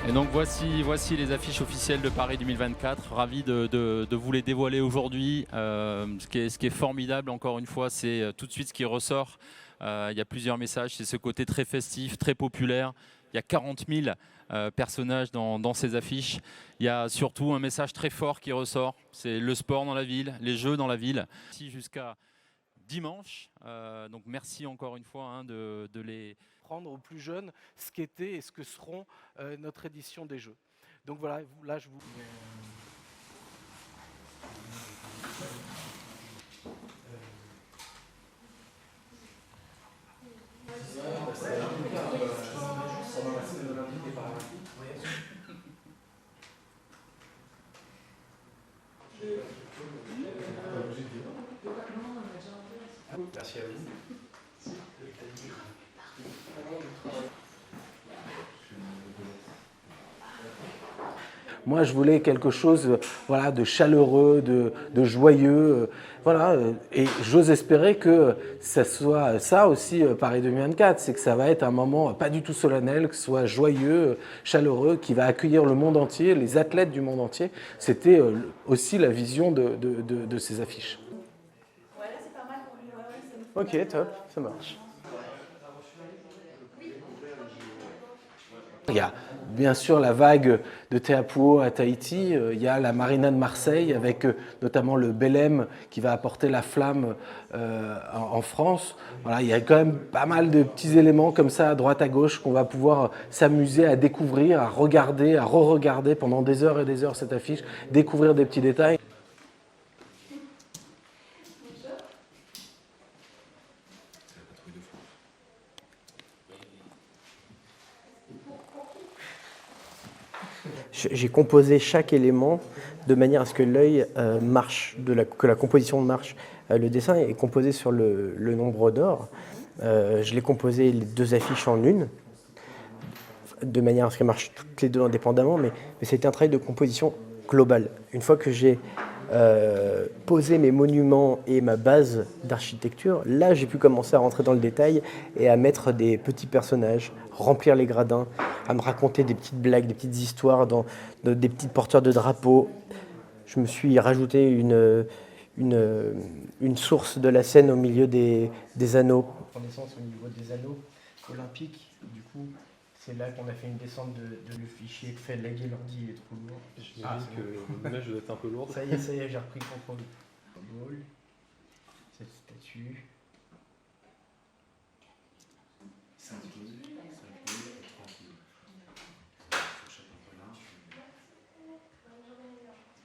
Et donc voici les affiches officielles de Paris 2024. Ravi de vous les dévoiler aujourd'hui. Ce qui est formidable, encore une fois, c'est tout de suite ce qui ressort. Il y a plusieurs messages. C'est ce côté très festif, très populaire. Il y a 40 000 personnages dans ces affiches. Il y a surtout un message très fort qui ressort. C'est le sport dans la ville, les jeux dans la ville. Ici jusqu'à dimanche. Donc merci encore une fois de les Prendre aux plus jeunes ce qu'était et ce que seront notre édition des Jeux. Donc voilà, là je vous... Merci à vous. Moi, je voulais quelque chose, voilà, de chaleureux, de joyeux, voilà. Et j'ose espérer que ça soit ça aussi, Paris 2024, c'est que ça va être un moment pas du tout solennel, que ce soit joyeux, chaleureux, qui va accueillir le monde entier, les athlètes du monde entier. C'était aussi la vision de ces affiches. Ok, top, ça marche. Il y a bien sûr la vague de Teapuo à Tahiti, il y a la Marina de Marseille avec notamment le Belém qui va apporter la flamme en France. Voilà, il y a quand même pas mal de petits éléments comme ça à droite à gauche qu'on va pouvoir s'amuser à découvrir, à regarder, à re-regarder pendant des heures et des heures cette affiche, découvrir des petits détails. J'ai composé chaque élément de manière à ce que l'œil marche, que la composition marche. Le dessin est composé sur le nombre d'or. Je l'ai composé les deux affiches en une, de manière à ce qu'elles marchent toutes les deux indépendamment, mais c'était un travail de composition globale. Une fois que j'ai posé mes monuments et ma base d'architecture, là j'ai pu commencer à rentrer dans le détail et à mettre des petits personnages, remplir les gradins, à me raconter des petites blagues, des petites histoires, des petits porteurs de drapeaux. Je me suis rajouté une source de la Seine au milieu des anneaux. Renaissance au niveau des anneaux olympiques, du coup, c'est là qu'on a fait une descente de le fichier que fait laguer l'ordi, il est trop lourd. J'imagine que l'image doit être un peu lourde. Ça y est, j'ai repris le contrôle. Cette statue.